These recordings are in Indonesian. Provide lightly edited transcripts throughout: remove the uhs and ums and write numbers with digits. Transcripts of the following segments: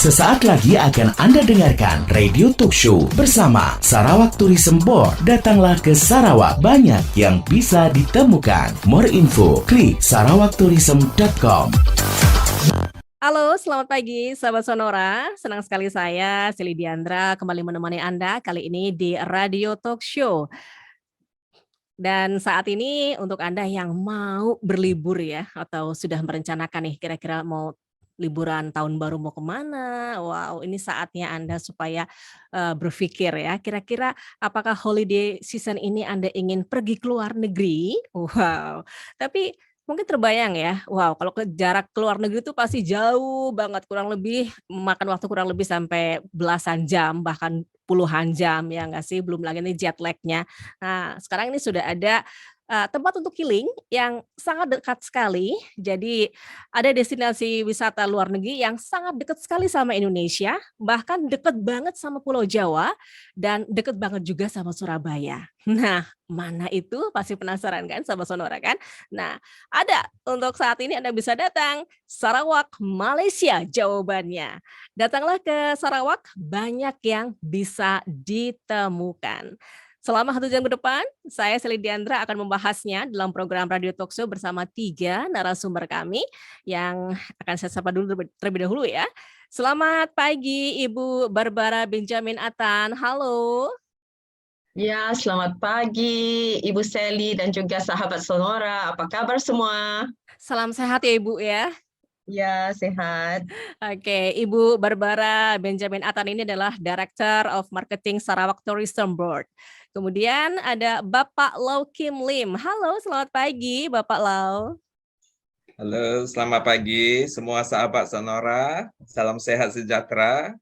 Sesaat lagi akan Anda dengarkan Radio Talk Show bersama Sarawak Tourism Board. Datanglah ke Sarawak, banyak yang bisa ditemukan. More info, klik sarawaktourism.com. Halo, selamat pagi sahabat Sonora. Senang sekali saya, Sili Diandra, kembali menemani Anda kali ini di Radio Talk Show. Dan saat ini untuk Anda yang mau berlibur ya, atau sudah merencanakan nih kira-kira mau liburan tahun baru mau kemana, wow ini saatnya Anda supaya berpikir ya, kira-kira apakah holiday season ini Anda ingin pergi ke luar negeri? Wow, tapi mungkin terbayang ya, wow kalau ke jarak ke luar negeri itu pasti jauh banget, kurang lebih memakan waktu kurang lebih sampai belasan jam, bahkan puluhan jam ya nggak sih, belum lagi nih jet lag-nya. Nah, sekarang ini sudah ada tempat untuk healing yang sangat dekat sekali. Jadi ada destinasi wisata luar negeri yang sangat dekat sekali sama Indonesia, bahkan dekat banget sama Pulau Jawa dan dekat banget juga sama Surabaya. Nah, mana itu? Pasti penasaran kan sama Sonora kan? Nah, ada untuk saat ini Anda bisa datang Sarawak, Malaysia jawabannya. Datanglah ke Sarawak, banyak yang bisa ditemukan. Selama 1 jam ke depan, saya Seli Diandra akan membahasnya dalam program Radio Talkshow bersama 3 narasumber kami yang akan saya sapa dulu terlebih dahulu ya. Selamat pagi Ibu Barbara Benjamin Atan. Halo. Ya, selamat pagi Ibu Sally dan juga sahabat Sonora. Apa kabar semua? Salam sehat ya Ibu ya. Ya, sehat. Oke, Ibu Barbara Benjamin Atan ini adalah Director of Marketing Sarawak Tourism Board. Kemudian ada Bapak Lau Kim Lim. Halo, selamat pagi Bapak Lau. Halo, selamat pagi semua sahabat Sonora. Salam sehat sejahtera.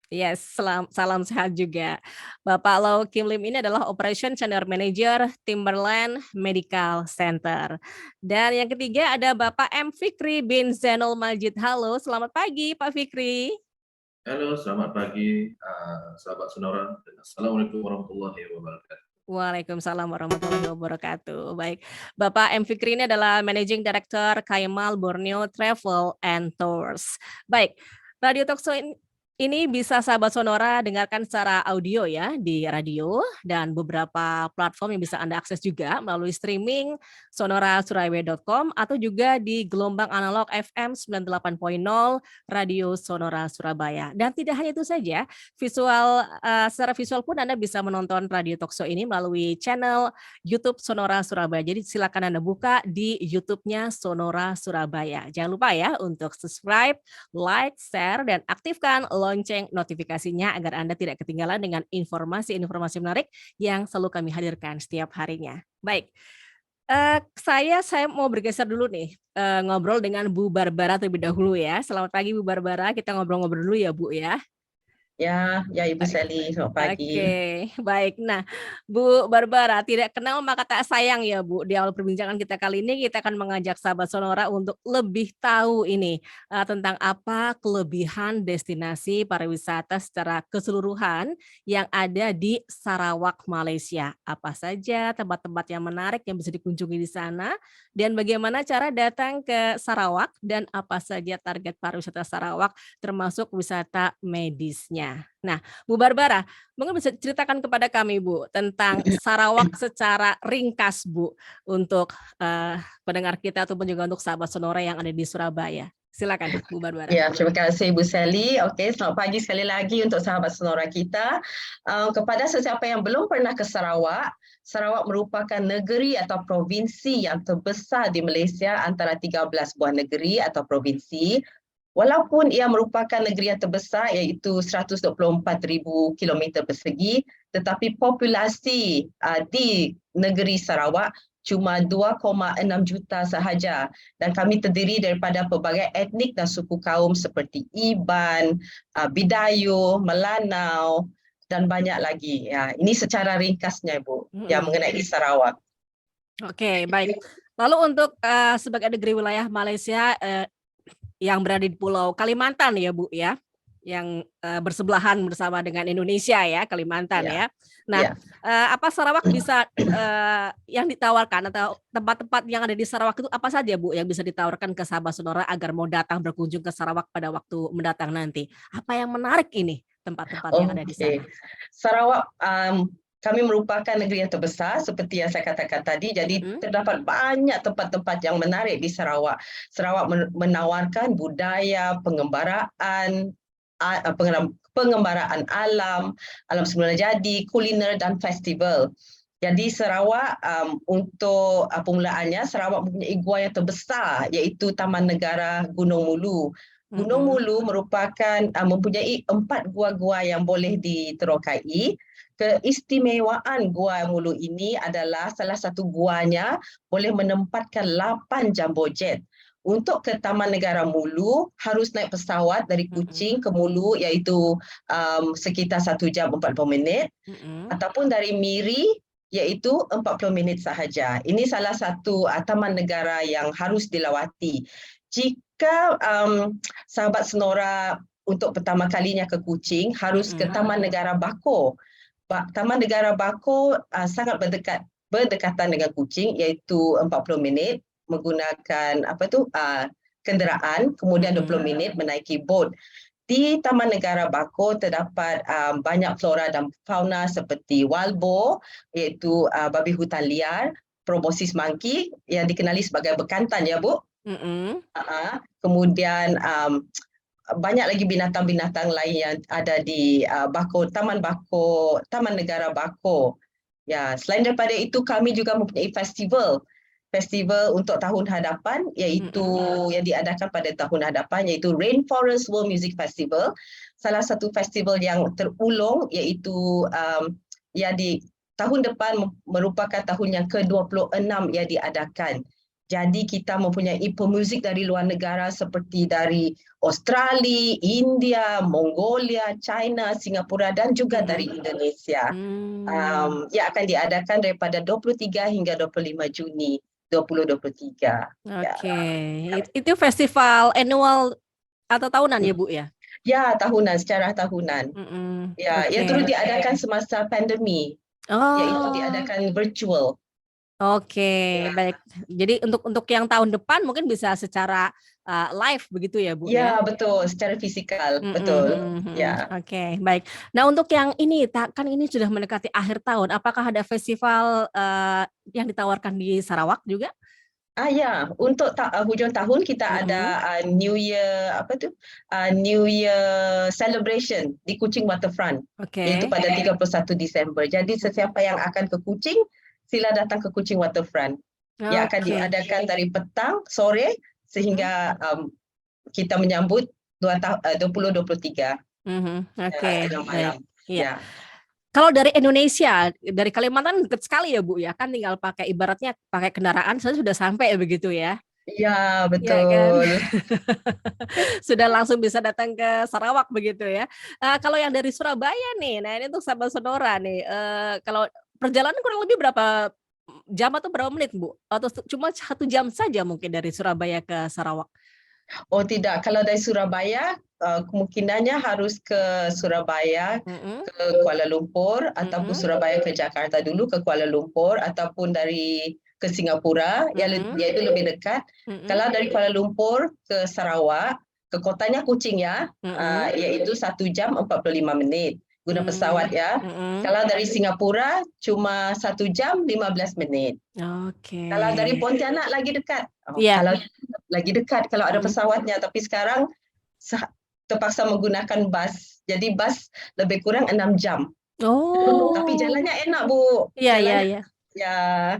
Yes, salam sehat juga. Bapak Lau Kim Lim ini adalah Operation Senior Manager Timberland Medical Center. Dan yang ketiga ada Bapak M. Fikri bin Zainul Majid. Halo, selamat pagi Pak Fikri. Halo, selamat pagi sahabat Sonora. Assalamualaikum warahmatullahi wabarakatuh. Waalaikumsalam warahmatullahi wabarakatuh. Baik, Bapak M. Fikri ini adalah Managing Director Kaimal Borneo Travel and Tours. Baik, Radio Talkshow ini bisa sahabat Sonora dengarkan secara audio ya di radio dan beberapa platform yang bisa Anda akses juga melalui streaming sonorasurabaya.com atau juga di gelombang analog FM 98.0 Radio Sonora Surabaya. Dan tidak hanya itu saja, secara visual pun Anda bisa menonton Radio Talkshow ini melalui channel YouTube Sonora Surabaya. Jadi silakan Anda buka di YouTube-nya Sonora Surabaya. Jangan lupa ya untuk subscribe, like, share, dan aktifkan lonceng notifikasinya agar Anda tidak ketinggalan dengan informasi-informasi menarik yang selalu kami hadirkan setiap harinya. Baik, saya mau bergeser dulu nih, ngobrol dengan Bu Barbara terlebih dahulu ya. Selamat pagi Bu Barbara, kita ngobrol-ngobrol dulu ya Bu ya. Ya, Ibu Sally, selamat pagi. Oke, baik. Nah, Bu Barbara, tidak kenal maka tak sayang ya Bu. Di awal perbincangan kita kali ini kita akan mengajak sahabat Sonora untuk lebih tahu ini tentang apa kelebihan destinasi pariwisata secara keseluruhan yang ada di Sarawak, Malaysia. Apa saja tempat-tempat yang menarik yang bisa dikunjungi di sana dan bagaimana cara datang ke Sarawak dan apa saja target pariwisata Sarawak termasuk wisata medisnya. Nah, Bu Barbara, mungkin bisa ceritakan kepada kami, Bu, tentang Sarawak secara ringkas, Bu, untuk pendengar kita ataupun juga untuk sahabat Sonora yang ada di Surabaya. Silakan, Bu Barbara. Ya, terima kasih Ibu Sally. Oke, selamat pagi sekali lagi untuk sahabat Sonora kita. Kepada sesiapa yang belum pernah ke Sarawak, Sarawak merupakan negeri atau provinsi yang terbesar di Malaysia antara 13 buah negeri atau provinsi. Walaupun ia merupakan negeri yang terbesar iaitu 124,000 kilometer persegi, tetapi populasi di negeri Sarawak cuma 2,6 juta sahaja dan kami terdiri daripada pelbagai etnik dan suku kaum seperti Iban, Bidayu, Melanau dan banyak lagi. Ya, ini secara ringkasnya Ibu yang mengenai Sarawak. Oke, baik. Lalu untuk sebagai negeri wilayah Malaysia yang berada di Pulau Kalimantan ya Bu ya. yang bersebelahan bersama dengan Indonesia ya, Kalimantan Ya, ya. Nah, ya. apa Sarawak bisa yang ditawarkan atau tempat-tempat yang ada di Sarawak itu apa saja Bu yang bisa ditawarkan ke sahabat Sonora agar mau datang berkunjung ke Sarawak pada waktu mendatang nanti? Apa yang menarik ini tempat-tempat yang ada di Oke, sana? Sarawak kami merupakan negeri yang terbesar seperti yang saya katakan tadi. Jadi terdapat banyak tempat-tempat yang menarik di Sarawak. Sarawak menawarkan budaya, pengembaraan alam, alam semula jadi, kuliner dan festival. Jadi Sarawak untuk permulaannya Sarawak mempunyai gua yang terbesar iaitu Taman Negara Gunung Mulu. Gunung Mulu merupakan mempunyai 4 gua-gua yang boleh diterokai. Keistimewaan Gua Mulu ini adalah salah satu guanya boleh menempatkan 8 jumbo jet. Untuk ke Taman Negara Mulu harus naik pesawat dari Kuching ke Mulu iaitu sekitar 1 jam 40 minit ataupun dari Miri iaitu 40 minit sahaja. Ini salah satu taman negara yang harus dilawati. Jika sahabat Sonora untuk pertama kalinya ke Kuching harus ke Taman Negara Bako. Taman Negara Bako sangat berdekatan dengan Kuching iaitu 40 minit menggunakan kenderaan, kemudian 20 minit menaiki bot. Di Taman Negara Bako terdapat banyak flora dan fauna seperti walbo iaitu babi hutan liar, proboscis monkey yang dikenali sebagai bekantan ya Bu. Kemudian banyak lagi binatang-binatang lain yang ada di Taman Negara Bako. Ya, selain daripada itu kami juga mempunyai festival untuk tahun hadapan iaitu yang diadakan pada tahun hadapan iaitu Rainforest World Music Festival. Salah satu festival yang terulung iaitu yang di tahun depan merupakan tahun yang ke-26 yang diadakan. Jadi kita mempunyai pemuzik dari luar negara seperti dari Australia, India, Mongolia, China, Singapura dan juga dari Indonesia. Yang akan diadakan daripada 23 hingga 25 Juni 2023. Oke, itu festival annual atau tahunan ya Bu ya? Ya, tahunan, secara tahunan. Ya, yang terus diadakan semasa pandemi. Yaitu diadakan virtual. Oke, baik. Jadi untuk yang tahun depan mungkin bisa secara live begitu ya Bu Ya, ya? betul, secara fisikal, betul. Ya. Oke, baik. Nah, untuk yang ini kan ini sudah mendekati akhir tahun, apakah ada festival yang ditawarkan di Sarawak juga? Ya, untuk hujung tahun kita ada New Year New Year celebration di Kuching Waterfront. Iaitu pada 31 Disember. Jadi sesiapa yang akan ke Kuching sila datang ke Kuching Waterfront. Yang akan diadakan dari petang, sore sehingga kita menyambut 2023. Oke, baik. Ya. Kalau dari Indonesia, dari Kalimantan dekat sekali ya Bu ya, kan tinggal ibaratnya pakai kendaraan saya sudah sampai begitu ya. Iya, betul. Ya, kan? Sudah langsung bisa datang ke Sarawak begitu ya. Kalau yang dari Surabaya nih, nah ini untuk sahabat Sonora nih, kalau perjalanan kurang lebih berapa jam atau berapa menit Bu? Atau cuma 1 jam saja mungkin dari Surabaya ke Sarawak? Oh tidak, kalau dari Surabaya kemungkinannya harus ke Surabaya ke Kuala Lumpur ataupun Surabaya ke Jakarta dulu ke Kuala Lumpur ataupun dari ke Singapura yaitu lebih dekat. Kalau dari Kuala Lumpur ke Sarawak ke kotanya Kuching ya, yaitu 1 jam 45 menit guna pesawat ya. Kalau dari Singapura cuma 1 jam 15 menit. Oke. Kalau dari Pontianak lagi dekat. Kalau lagi dekat kalau ada pesawatnya, tapi sekarang terpaksa menggunakan bus. Jadi bus lebih kurang 6 jam. Tapi jalannya enak Bu. Iya. Ya.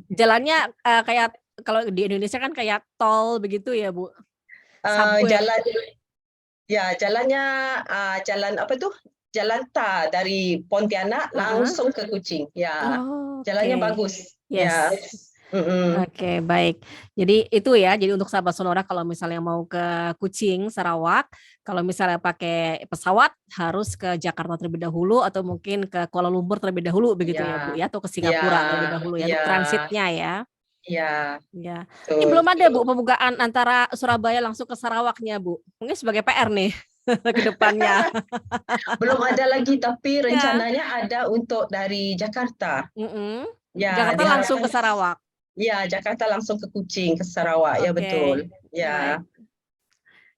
Jalannya kayak kalau di Indonesia kan kayak tol begitu ya Bu? Jalannya jalan tar dari Pontianak langsung ke Kuching. Ya. Jalannya bagus. Yes. Ya. Oke, baik. Jadi itu ya, jadi untuk sahabat Sonora kalau misalnya mau ke Kuching, Sarawak, kalau misalnya pakai pesawat harus ke Jakarta terlebih dahulu atau mungkin ke Kuala Lumpur terlebih dahulu begitu ya Bu ya, atau ke Singapura terlebih dahulu ya, untuk transitnya ya. Iya. Ini belum ada Bu pembukaan antara Surabaya langsung ke Sarawaknya Bu. Mungkin sebagai PR nih. ke depannya. Belum ada lagi, tapi Ya. rencananya ada untuk dari Jakarta. Mm-mm. Ya, Jakarta langsung ke diharapkan. Sarawak. Ya, Jakarta langsung ke Kuching, ke Sarawak. Ya, Oke, betul. baik. Ya.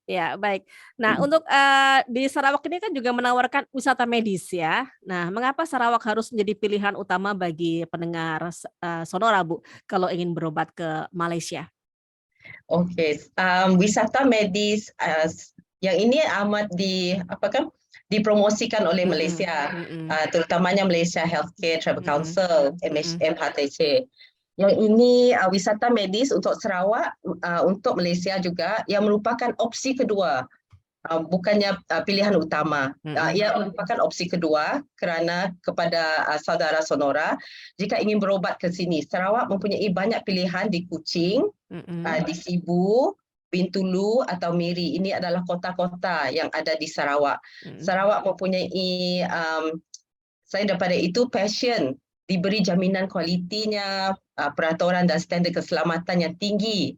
Ya, baik. Nah, untuk di Sarawak ini kan juga menawarkan wisata medis ya. Nah, mengapa Sarawak harus menjadi pilihan utama bagi pendengar Sonora, Bu, kalau ingin berobat ke Malaysia? Oke, wisata medis yang ini amat dipromosikan oleh Malaysia, terutamanya Malaysia Healthcare Travel Council (MHTC). Yang ini wisata medis untuk Sarawak, untuk Malaysia juga, yang merupakan opsi kedua, bukannya pilihan utama. Ia merupakan opsi kedua kerana kepada saudara Sonora, jika ingin berobat ke sini, Sarawak mempunyai banyak pilihan di Kuching, di Sibu, Bintulu atau Miri. Ini adalah kota-kota yang ada di Sarawak. Sarawak mempunyai, selain daripada itu, passion, diberi jaminan kualitinya, peraturan dan standard keselamatan yang tinggi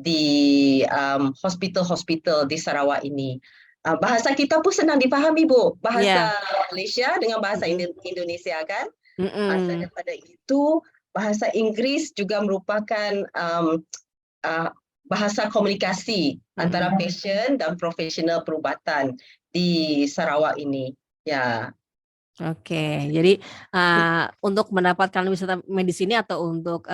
di hospital-hospital di Sarawak ini. Bahasa kita pun senang dipahami, Bu. Bahasa Malaysia dengan bahasa Indonesia kan. Selain daripada itu, bahasa Inggris juga merupakan bahasa komunikasi antara pasien dan profesional perubatan di Sarawak ini. Ya. Oke, jadi untuk mendapatkan wisata medis ini atau untuk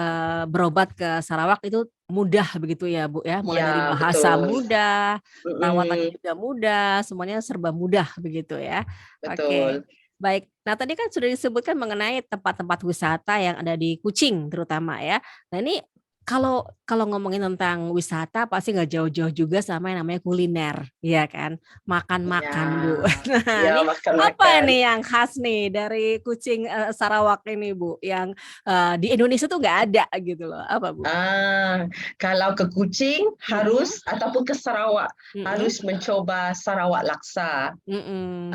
berobat ke Sarawak itu mudah begitu ya, Bu ya? Mulai dari Ya, bahasa betul. mudah, perawatannya juga mudah, semuanya serba mudah begitu ya. Oke, Betul. baik. Nah, tadi kan sudah disebutkan mengenai tempat-tempat wisata yang ada di Kuching terutama ya. Nah, ini kalau ngomongin tentang wisata pasti nggak jauh-jauh juga sama yang namanya kuliner, ya kan? Makan-makan, Bu. Nah, Ya, ini apa makan-makan. nih yang khas nih dari Kuching Sarawak ini, Bu, yang di Indonesia tuh nggak ada gitu loh, apa, Bu? Kalau ke Kuching harus ataupun ke Sarawak harus mencoba Sarawak laksa.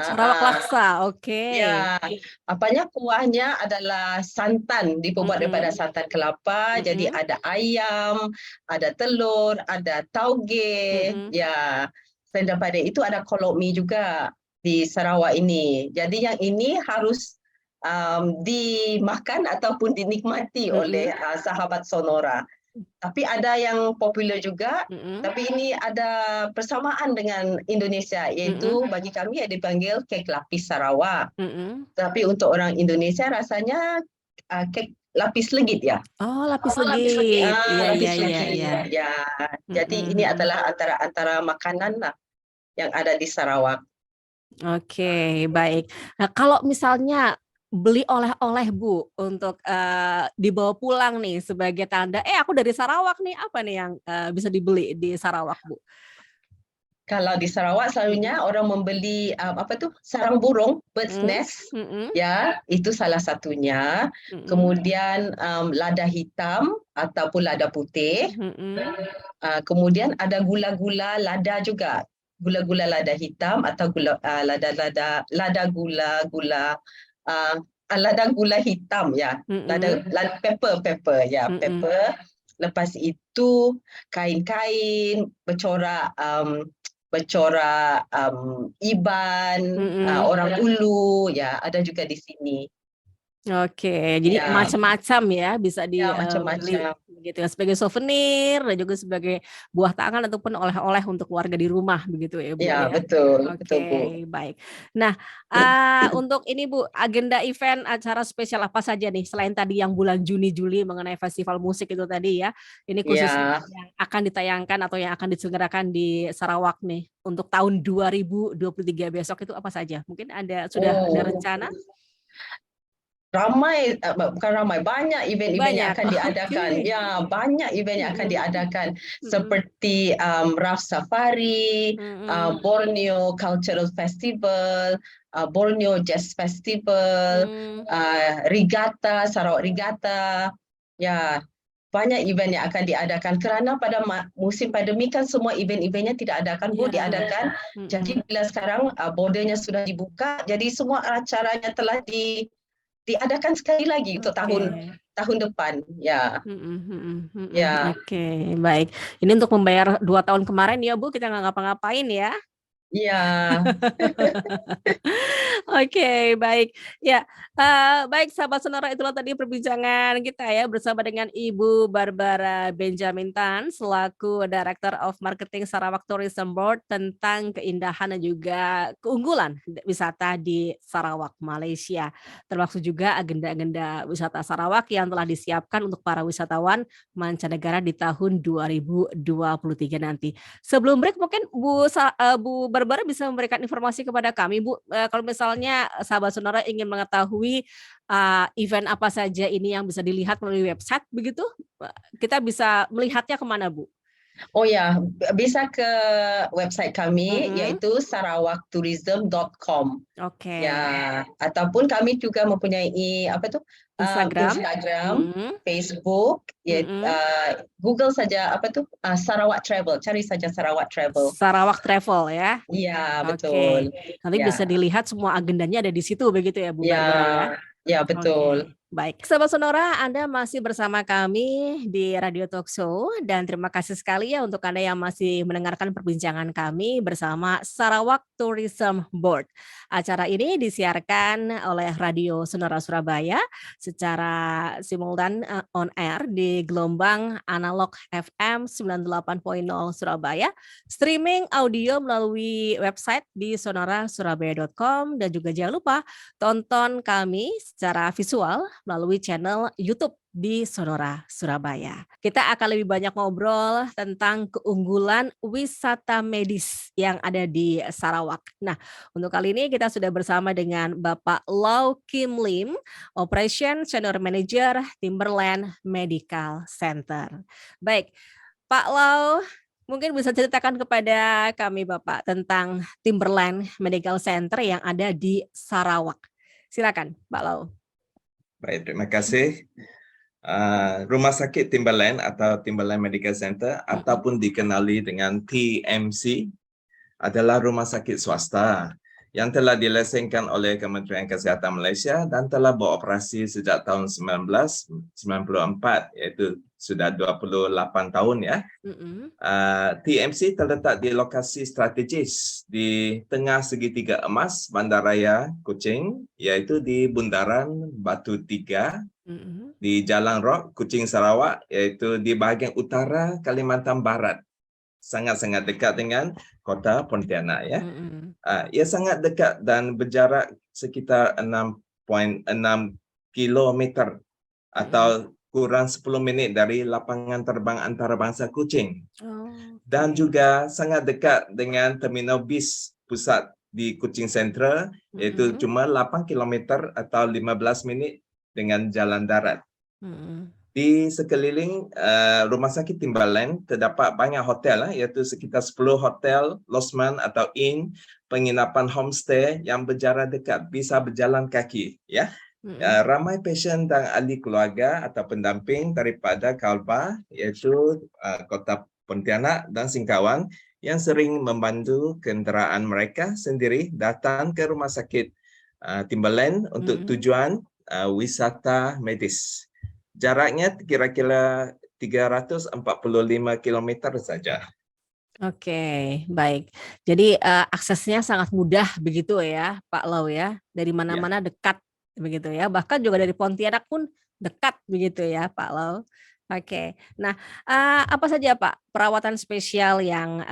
Sarawak laksa, oke. Ya, kuahnya adalah santan, dibuat daripada santan kelapa. Jadi ada ayam, ada telur, ada tauge. Ya, selain daripada itu ada kolok mi juga di Sarawak ini. Jadi yang ini harus dimakan ataupun dinikmati oleh sahabat Sonora. Tapi ada yang popular juga, tapi ini ada persamaan dengan Indonesia, iaitu bagi kami yang dipanggil kek lapis Sarawak. Tapi untuk orang Indonesia rasanya kek lapis legit ya. Oh, lapis legit. Iya, Lapis iya, legit. iya. Ya, jadi ini adalah antara makanan lah yang ada di Sarawak. Oke, baik. Nah, kalau misalnya beli oleh-oleh, Bu, untuk dibawa pulang nih sebagai tanda, aku dari Sarawak nih, apa nih yang bisa dibeli di Sarawak, Bu? Kalau di Sarawak selalunya orang membeli sarang burung, bird's nest, ya, itu salah satunya. Kemudian lada hitam ataupun lada putih. Kemudian ada gula-gula lada juga, gula-gula lada hitam atau lada gula hitam ya, lada pepper ya, pepper. Lepas itu kain-kain bercorak Iban, orang Ulu, ya ada juga di sini. Oke, jadi Ya. macam-macam ya bisa Ya, dibeli macam-macam. begitu ya, sebagai souvenir dan juga sebagai buah tangan ataupun oleh-oleh untuk keluarga di rumah begitu ya, Bu Ya, ya. betul, Oke, betul Bu. baik. Nah, untuk ini Bu, agenda event acara spesial apa saja nih selain tadi yang bulan Juni Juli mengenai festival musik itu tadi ya. Ini khususnya Ya. yang akan ditayangkan atau yang akan diselenggarakan di Sarawak nih untuk tahun 2023 besok itu apa saja? Mungkin sudah ada rencana? Ramai, bukan ramai, banyak event-event yang akan diadakan. Okay. Ya, banyak event yang akan diadakan seperti Raf Safari, Borneo Cultural Festival, Borneo Jazz Festival, Regatta, Sarawak Regatta. Ya, banyak event yang akan diadakan kerana pada musim pandemi kan semua event-eventnya tidak adakan, Bu, diadakan. Jadi bila sekarang bordernya sudah dibuka, jadi semua acaranya telah diadakan sekali lagi untuk tahun depan, ya. Ya. Oke, baik. Ini untuk membayar 2 tahun kemarin ya, Bu, kita nggak ngapa-ngapain ya. Ya, Oke, baik. Ya, baik sahabat Sonora, itulah tadi perbincangan kita ya bersama dengan Ibu Barbara Benjamin Tan selaku Director of Marketing Sarawak Tourism Board tentang keindahan dan juga keunggulan wisata di Sarawak, Malaysia. Termasuk juga agenda-agenda wisata Sarawak yang telah disiapkan untuk para wisatawan mancanegara di tahun 2023 nanti. Sebelum break mungkin Bu Barbara bisa memberikan informasi kepada kami Bu, kalau misalnya sahabat Sonora ingin mengetahui, event apa saja ini yang bisa dilihat melalui website begitu, kita bisa melihatnya kemana Bu? oh ya, bisa ke website kami Mhm. yaitu sarawaktourism.com. Oke. Ya, ataupun kami juga mempunyai Instagram? Instagram, Mhm, Facebook, ya, mhm. Google saja Sarawak Travel, cari saja Sarawak Travel. Sarawak Travel ya? Iya, betul. Oke. Nanti bisa Ya, dilihat semua agendanya ada di situ begitu ya Bu ya, Barbara ya? ya betul. Oke, baik. Sahabat Sonora, Anda masih bersama kami di Radio Talkshow dan terima kasih sekali ya untuk Anda yang masih mendengarkan perbincangan kami bersama Sarawak Tourism Board. Acara ini disiarkan oleh Radio Sonora Surabaya secara simultan on air di gelombang analog FM 98.0 Surabaya, streaming audio melalui website di sonorasurabaya.com dan juga jangan lupa tonton kami secara visual melalui channel YouTube di Sonora Surabaya. Kita akan lebih banyak ngobrol tentang keunggulan wisata medis yang ada di Sarawak. Nah, untuk kali ini kita sudah bersama dengan Bapak Lau Kim Lim, Operation Senior Manager Timberland Medical Center. Baik, Pak Lau, mungkin bisa ceritakan kepada kami Bapak tentang Timberland Medical Center yang ada di Sarawak. Silakan, Pak Lau. Baik, terima kasih. Rumah Sakit Timberland atau Timberland Medical Center ataupun dikenali dengan TMC adalah rumah sakit swasta yang telah dilesengkan oleh Kementerian Kesihatan Malaysia dan telah beroperasi sejak tahun 1994, iaitu sudah 28 tahun ya. TMC terletak di lokasi strategis di tengah segitiga emas Bandaraya Kuching, iaitu di Bundaran Batu 3 di Jalan Rock, Kuching, Sarawak, iaitu di bahagian utara Kalimantan Barat. Sangat-sangat dekat dengan kota Pontianak ya. Ia sangat dekat dan berjarak sekitar 6.6 kilometer atau kurang 10 minit dari lapangan terbang antarabangsa Kuching. Dan juga sangat dekat dengan terminal bis pusat di Kuching Central, iaitu cuma 8 kilometer atau 15 minit dengan jalan darat. Di sekeliling Rumah Sakit Timberland terdapat banyak hotel, iaitu sekitar 10 hotel, losmen atau inn, penginapan homestay yang berjarak dekat, bisa berjalan kaki. Ya. Ramai pasien dan ahli keluarga atau pendamping daripada Kalba, iaitu kota Pontianak dan Singkawang, yang sering membantu kenderaan mereka sendiri datang ke Rumah Sakit Timberland untuk tujuan wisata medis. Jaraknya kira-kira 345 km saja. Oke, baik. Jadi aksesnya sangat mudah begitu ya, Pak Lau ya. Dari mana-mana dekat begitu ya. Bahkan juga dari Pontianak pun dekat begitu ya, Pak Lau. Oke. Nah, apa saja Pak perawatan spesial yang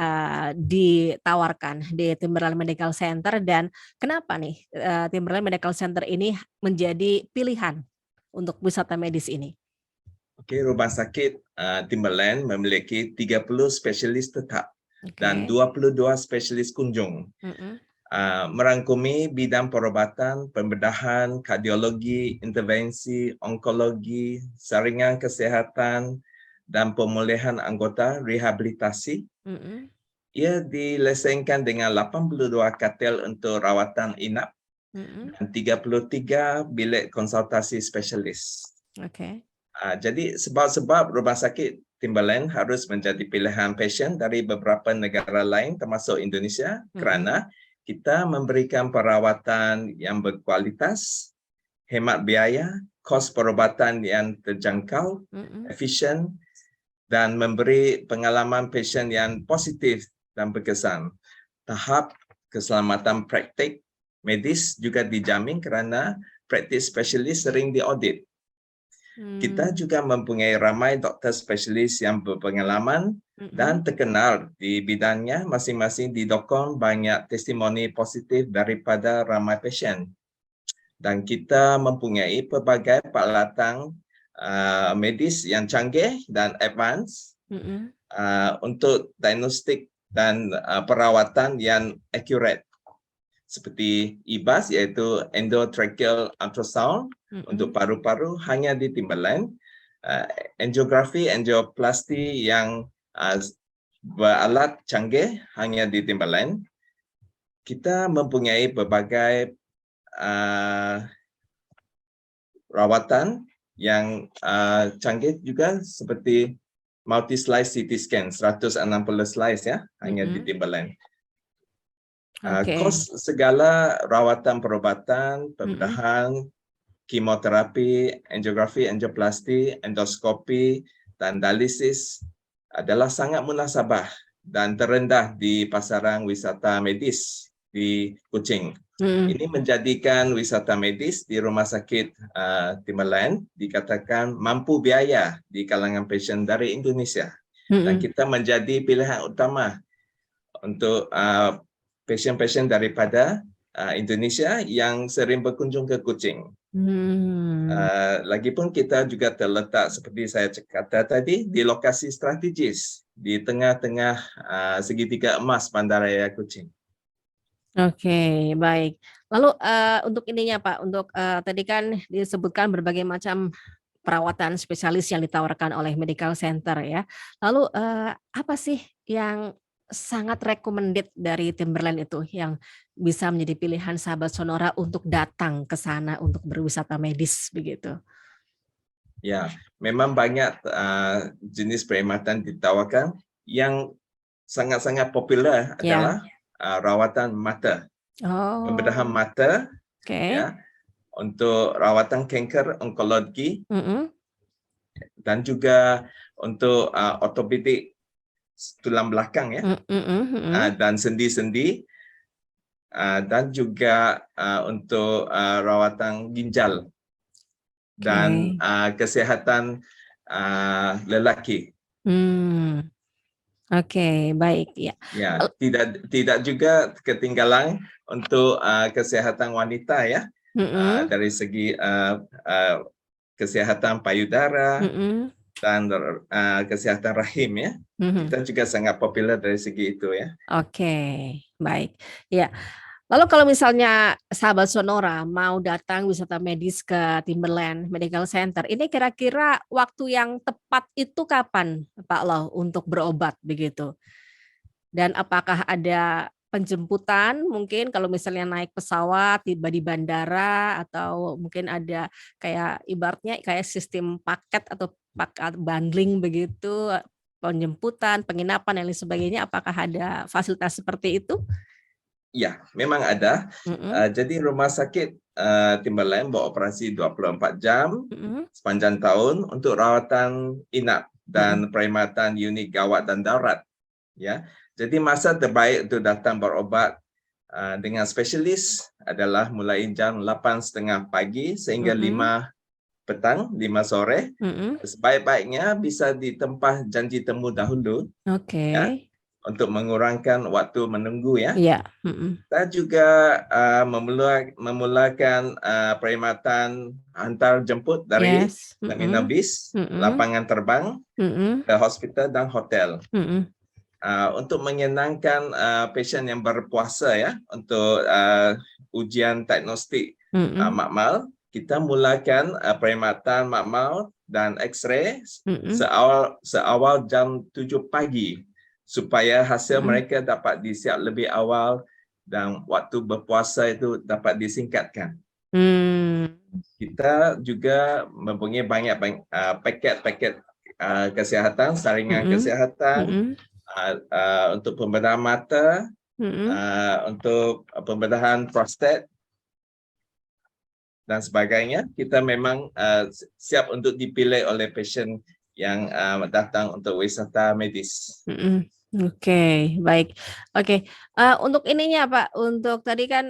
ditawarkan di Timberland Medical Center dan kenapa nih Timberland Medical Center ini menjadi pilihan untuk wisata medis ini? Oke, Rumah Sakit Timberland memiliki 30 spesialis tetap dan 22 spesialis kunjung. Merangkumi bidang perubatan, pembedahan, kardiologi, intervensi, onkologi, saringan kesehatan, dan pemulihan anggota rehabilitasi. Ia dilesengkan dengan 82 katil untuk rawatan inap dan 33 bilik konsultasi spesialis. Jadi sebab-sebab Rumah Sakit Timberland harus menjadi pilihan pasien dari beberapa negara lain termasuk Indonesia kerana kita memberikan perawatan yang berkualitas, hemat biaya, kos perubatan yang terjangkau, efisien, dan memberi pengalaman pasien yang positif dan berkesan. Tahap keselamatan praktik medis juga dijamin kerana praktik spesialis sering diaudit. Kita juga mempunyai ramai doktor spesialis yang berpengalaman dan terkenal di bidangnya, masing-masing didokong banyak testimoni positif daripada ramai pasien. Dan kita mempunyai pelbagai peralatan medis yang canggih dan advance untuk diagnostik dan perawatan yang accurate. Seperti IBAS iaitu endotracheal ultrasound untuk paru-paru hanya di Timberland, angiografi, angioplasti yang beralat canggih hanya di Timberland. Kita mempunyai berbagai rawatan yang canggih juga seperti multi-slice CT scan 160 slice ya hanya di Timberland. Kos segala rawatan perubatan, pembedahan, kemoterapi, angiografi, angioplasti, endoskopi dan dialisis adalah sangat munasabah dan terendah di pasaran wisata medis di Kuching. Ini menjadikan wisata medis di Rumah Sakit Timberland dikatakan mampu biaya di kalangan pasien dari Indonesia. Dan kita menjadi pilihan utama untuk pasien-pasien daripada Indonesia yang sering berkunjung ke Kuching. Lagipun kita juga terletak seperti saya kata tadi di lokasi strategis di tengah-tengah segitiga emas Bandaraya Kuching. Oke, baik. Lalu untuk ininya Pak, untuk tadi kan disebutkan berbagai macam perawatan spesialis yang ditawarkan oleh medical center ya. Lalu apa sih yang sangat recommended dari Timberland itu yang bisa menjadi pilihan sahabat Sonora untuk datang ke sana untuk berwisata medis begitu? Ya, memang banyak jenis perkhidmatan ditawarkan. Yang sangat-sangat popular adalah rawatan mata, pembedahan mata, ya, untuk rawatan kanker onkologi, dan juga untuk ortopedik tulang belakang ya, dan sendi-sendi, dan juga untuk rawatan ginjal dan kesihatan lelaki. Oke, baik ya. Ya, tidak juga ketinggalan untuk kesihatan wanita ya, dari segi kesihatan payudara dan kesihatan rahim ya. Kita juga sangat populer dari segi itu ya. Oke, baik. Ya. Lalu kalau misalnya sahabat Sonora mau datang wisata medis ke Timberland Medical Center, ini kira-kira waktu yang tepat itu kapan, Pak Loh, untuk berobat begitu? Dan apakah ada penjemputan mungkin kalau misalnya naik pesawat tiba di bandara atau mungkin ada kayak ibaratnya kayak sistem paket atau paket bundling begitu, penjemputan, penginapan dan lain sebagainya, apakah ada fasilitas seperti itu? Ya, memang ada. Jadi Rumah Sakit Timberland beroperasi 24 jam sepanjang tahun untuk rawatan inap dan perkhidmatan unit gawat dan darurat. Ya, jadi masa terbaik untuk datang berobat dengan spesialis adalah mulai jam 8.30 pagi sehingga 5 petang, 5 sore. Sebaik-baiknya bisa ditempah janji temu dahulu. Ya, untuk mengurangkan waktu menunggu ya. Kita juga memulakan perkhidmatan hantar jemput dari terminal bis, lapangan terbang, ke hospital dan hotel. Untuk menyenangkan pasien yang berpuasa ya, untuk ujian diagnostik makmal, kita mulakan perkhidmatan makmal dan X-ray seawal jam 7 pagi. Supaya hasil mereka dapat disiap lebih awal dan waktu berpuasa itu dapat disingkatkan. Kita juga mempunyai banyak paket-paket kesihatan, saringan kesihatan, untuk pembedahan mata, untuk pembedahan prostat dan sebagainya. Kita memang siap untuk dipilih oleh pasien yang datang untuk wisata medis. Oke, baik. Oke, untuk ininya Pak, untuk tadi kan,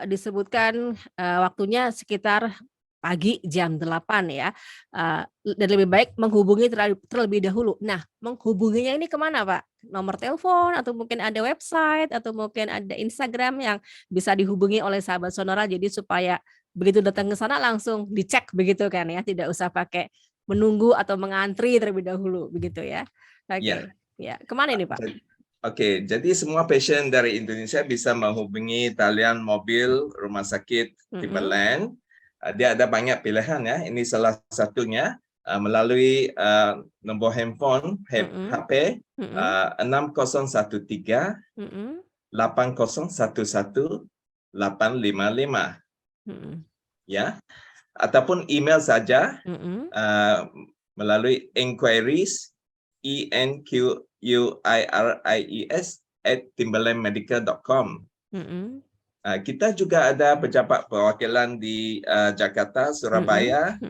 disebutkan, waktunya sekitar pagi jam 8 ya, eee, dan lebih baik menghubungi terlebih dahulu. Nah, menghubunginya ini kemana Pak? Nomor telepon atau mungkin ada website atau mungkin ada Instagram yang bisa dihubungi oleh sahabat Sonora, jadi supaya begitu datang ke sana langsung dicek begitu kan ya, tidak usah pakai menunggu atau mengantri terlebih dahulu, begitu ya? Ya. Oke. Ya, kemana ini, Pak? Oke, jadi semua pasien dari Indonesia bisa menghubungi talian mobil Rumah Sakit Timberland. Dia ada banyak pilihan ya. Ini salah satunya melalui nombor handphone HP 6013 8011 855 ya, ataupun email saja melalui inquiries enquiries@timberlandmedical.com. Kita juga ada pejabat perwakilan di Jakarta, Surabaya,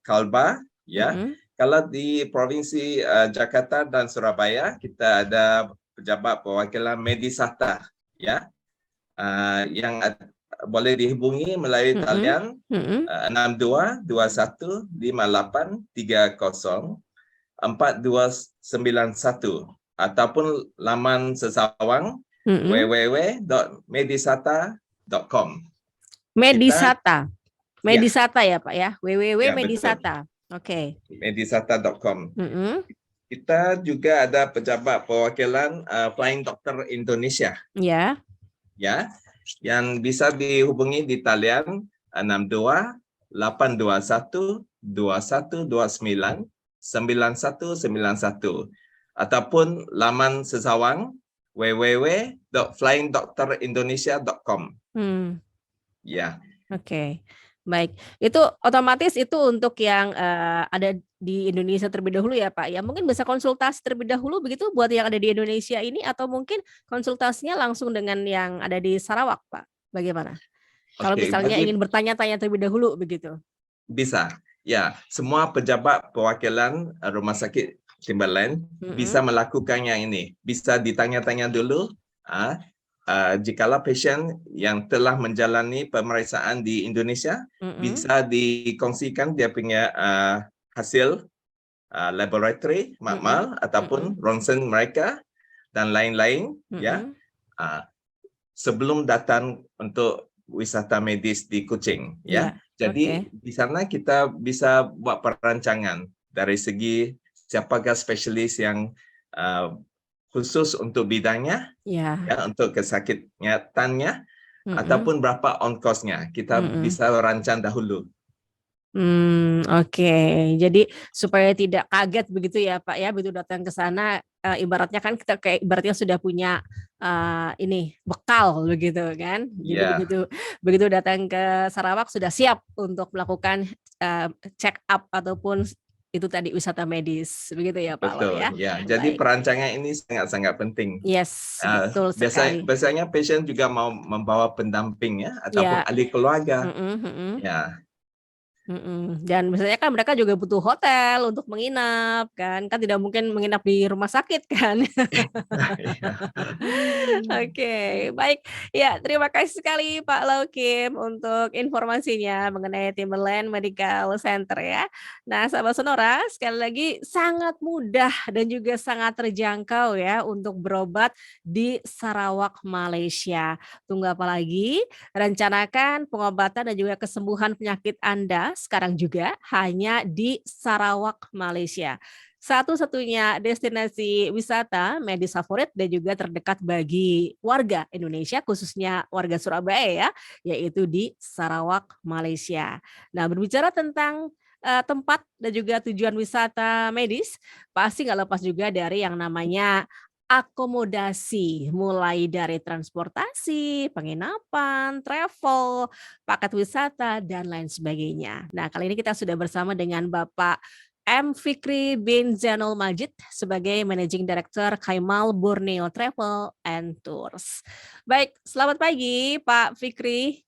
Kalbar, ya. Kalau di provinsi Jakarta dan Surabaya, kita ada pejabat perwakilan Medisata, ya, yang boleh dihubungi melalui talian 62215830 4291 ataupun laman sesawang www.medisata.com. Medisata. Ya. Medisata ya, Pak ya? Ya, www.medisata. Oke. Medisata.com. Kita juga ada pejabat perwakilan Flying Doctor Indonesia. Ya. Ya, yang bisa dihubungi di talian 62 821 2129 9191 ataupun laman sesawang www.flyingdoctorindonesia.com. Ya. Oke. Baik. Itu otomatis itu untuk yang ada di Indonesia terlebih dahulu ya, Pak, ya? Mungkin bisa konsultasi terlebih dahulu begitu buat yang ada di Indonesia ini atau mungkin konsultasinya langsung dengan yang ada di Sarawak, Pak? Bagaimana? Kalau misalnya ingin bertanya-tanya terlebih dahulu begitu. Bisa. Ya, semua pejabat perwakilan Rumah Sakit Timberland bisa melakukan yang ini. Bisa ditanya-tanya dulu jikalau pasien yang telah menjalani pemeriksaan di Indonesia, bisa dikongsikan dia punya hasil laboratory makmal ataupun ronsen mereka dan lain-lain, ya, sebelum datang untuk wisata medis di Kuching, ya. Jadi di sana kita bisa buat perancangan dari segi siapakah spesialis yang khusus untuk bidangnya, ya, untuk kesakitannya, ataupun berapa on cost-nya. Kita bisa rancang dahulu. Oke. Jadi supaya tidak kaget begitu ya, Pak, ya, begitu datang ke sana, ibaratnya kan kita kayak ibaratnya sudah punya ini bekal begitu kan. Jadi begitu datang ke Sarawak sudah siap untuk melakukan check up ataupun itu tadi wisata medis begitu ya, Pak Lo ya. Ya. Jadi perancangan ini sangat-sangat penting. Yes, betul sekali. Biasanya pasien juga mau membawa pendamping ya ataupun ahli keluarga. Ya. Dan misalnya kan mereka juga butuh hotel untuk menginap kan tidak mungkin menginap di rumah sakit kan. Oke, baik. Ya, terima kasih sekali Pak Lau Kim untuk informasinya mengenai Timberland Medical Center ya. Nah, sahabat Sonora, sekali lagi sangat mudah dan juga sangat terjangkau ya untuk berobat di Sarawak, Malaysia. Tunggu apa lagi? Rencanakan pengobatan dan juga kesembuhan penyakit Anda sekarang juga hanya di Sarawak, Malaysia. Satu-satunya destinasi wisata medis favorit dan juga terdekat bagi warga Indonesia, khususnya warga Surabaya ya, yaitu di Sarawak, Malaysia. Nah, berbicara tentang tempat dan juga tujuan wisata medis, pasti nggak lepas juga dari yang namanya akomodasi, mulai dari transportasi, penginapan, travel, paket wisata, dan lain sebagainya. Nah, kali ini kita sudah bersama dengan Bapak M. Fikri bin Zainul Majid sebagai Managing Director Kaimal Borneo Travel and Tours. Baik, selamat pagi Pak Fikri.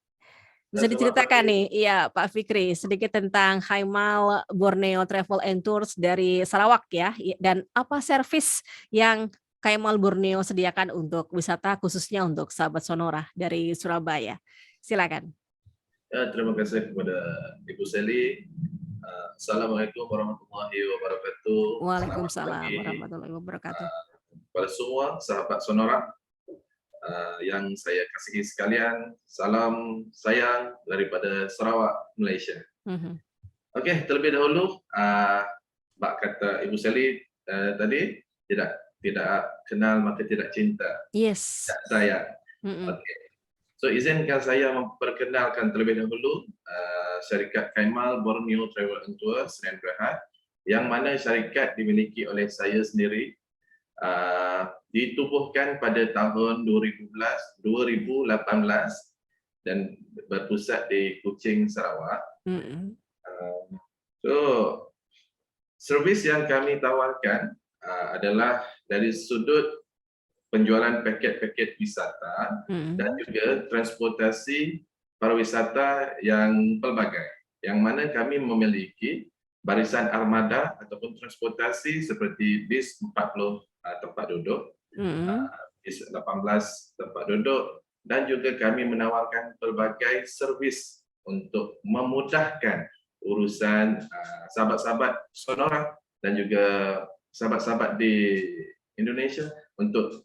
Bisa diceritakan nih, iya Pak Fikri, sedikit tentang Kaimal Borneo Travel and Tours dari Sarawak ya, dan apa servis yang Kaimal Borneo sediakan untuk wisata khususnya untuk sahabat Sonora dari Surabaya? Silakan. Ya, terima kasih kepada Ibu Sally. Assalamualaikum warahmatullahi wabarakatuh. Waalaikumsalam warahmatullahi wabarakatuh. Kepada semua sahabat Sonora yang saya kasihi sekalian, salam sayang daripada Sarawak, Malaysia. Okey, terlebih dahulu, Mbak kata Ibu Sally tadi, tidak kenal maka tidak cinta. Yes. Tidak sayang. Okey. So izinkan saya memperkenalkan terlebih dahulu syarikat Kaimal Borneo Travel and Tours Sdn Bhd, yang mana syarikat dimiliki oleh saya sendiri, ditubuhkan pada tahun 2018 dan berpusat di Kuching, Sarawak. So servis yang kami tawarkan adalah dari sudut penjualan paket-paket wisata dan juga transportasi pariwisata yang pelbagai, yang mana kami memiliki barisan armada ataupun transportasi seperti bis 40 tempat duduk, bis 18 tempat duduk, dan juga kami menawarkan pelbagai servis untuk memudahkan urusan sahabat-sahabat Sonora dan juga sahabat-sahabat di Indonesia untuk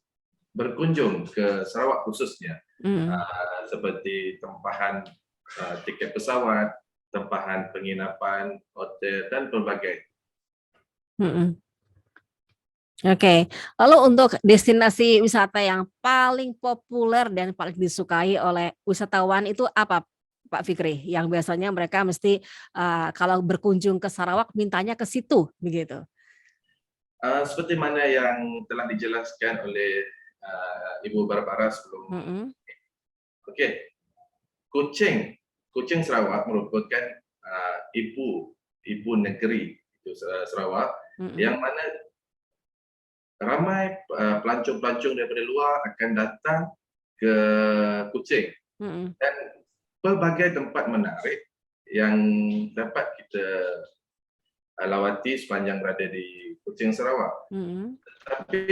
berkunjung ke Sarawak khususnya, seperti tempahan tiket pesawat, tempahan penginapan, hotel, dan pelbagai. Oke, lalu untuk destinasi wisata yang paling populer dan paling disukai oleh wisatawan itu apa, Pak Fikri? Yang biasanya mereka mesti kalau berkunjung ke Sarawak mintanya ke situ, begitu? Seperti mana yang telah dijelaskan oleh Ibu Barbara sebelum. Okey, Kuching Sarawak merupakan ibu negeri itu Sarawak, yang mana ramai pelancong-pelancong daripada luar akan datang ke Kuching, dan pelbagai tempat menarik yang dapat kita lawati sepanjang berada di Kuching Sarawak. Tapi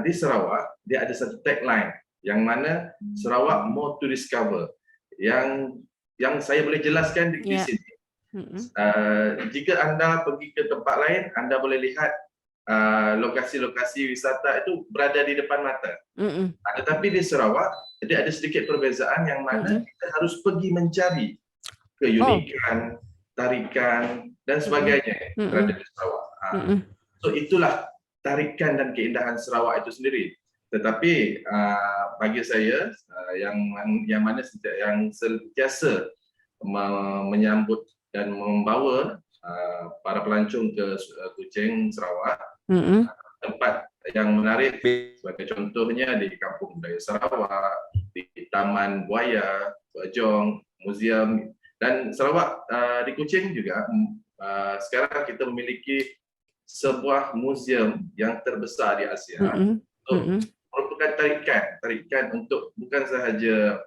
di Sarawak dia ada satu tagline yang mana Sarawak more to discover, yang saya boleh jelaskan di sini. Jika anda pergi ke tempat lain, anda boleh lihat lokasi-lokasi wisata itu berada di depan mata. Tetapi di Sarawak dia ada sedikit perbezaan yang mana kita harus pergi mencari keunikan, tarikan dan sebagainya berada di Sarawak. So itulah tarikan dan keindahan Sarawak itu sendiri. Tetapi bagi saya yang sentiasa menyambut dan membawa para pelancong ke Kuching Sarawak, tempat yang menarik sebagai contohnya di Kampung Budaya Sarawak, di Taman Buaya, Bajong, museum, dan Sarawak di Kuching juga sekarang kita memiliki sebuah museum yang terbesar di Asia. Merupakan tarikan untuk bukan sahaja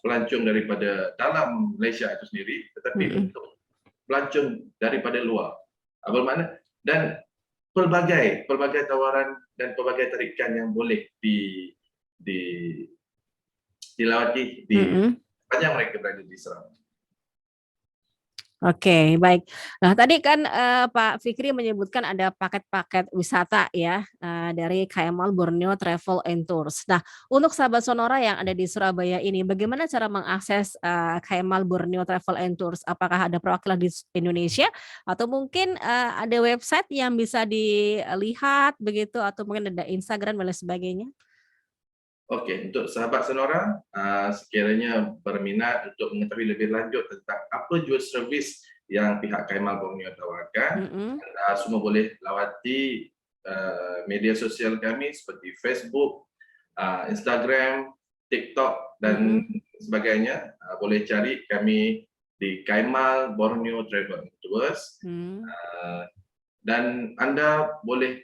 pelancong daripada dalam Malaysia itu sendiri, tetapi untuk pelancong daripada luar. Bermakna dan pelbagai tawaran dan pelbagai tarikan yang boleh dilawati di sepanjang mereka berada di Sarawak. Oke, baik. Nah, tadi kan Pak Fikri menyebutkan ada paket-paket wisata ya dari Kaimal Borneo Travel and Tours. Nah, untuk sahabat Sonora yang ada di Surabaya ini, bagaimana cara mengakses Kaimal Borneo Travel and Tours? Apakah ada perwakilan di Indonesia atau mungkin ada website yang bisa dilihat begitu, atau mungkin ada Instagram dan lain sebagainya? Okey, untuk sahabat Sonora, sekiranya berminat untuk mengetahui lebih lanjut tentang apa jua servis yang pihak Kaimal Borneo tawarkan, anda semua boleh lawati media sosial kami seperti Facebook, Instagram, TikTok dan sebagainya. Boleh cari kami di Kaimal Borneo Travel Tours, dan anda boleh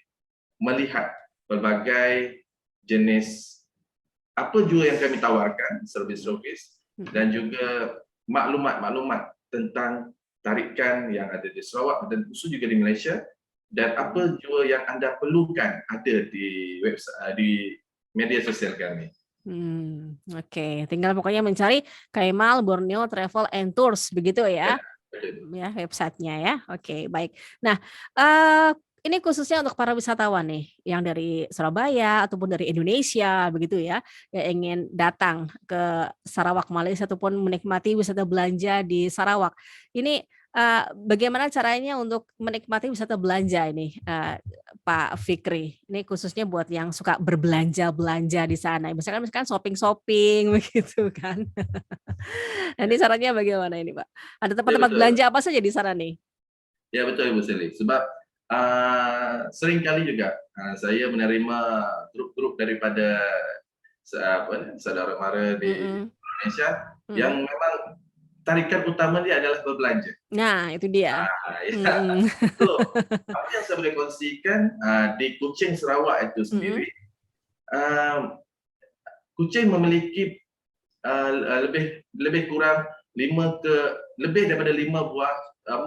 melihat pelbagai jenis apa jua yang kami tawarkan, servis-servis, dan juga maklumat-maklumat tentang tarikan yang ada di Sarawak dan khusus juga di Malaysia, dan apa jua yang anda perlukan ada di website, di media sosial kami. Oke, tinggal pokoknya mencari Kaimal Borneo Travel and Tours begitu ya, ya websitenya ya. Oke, baik. Nah, ini khususnya untuk para wisatawan nih yang dari Surabaya ataupun dari Indonesia begitu ya, yang ingin datang ke Sarawak Malaysia ataupun menikmati wisata belanja di Sarawak. Ini bagaimana caranya untuk menikmati wisata belanja ini, Pak Fikri? Ini khususnya buat yang suka berbelanja-belanja di sana. Misalkan shopping-shopping begitu kan. Nah, ini caranya bagaimana ini, Pak? Ada tempat-tempat belanja apa saja di sana nih? Ya betul Ibu Seli. Sebab sering kali juga saya menerima grup-grup daripada saudara mara di Indonesia yang memang tarikan utama dia adalah berbelanja. Nah, itu dia. So, apa yang saya boleh kongsikan di Kuching Sarawak itu sendiri, Kuching memiliki lebih kurang lebih daripada 5 buah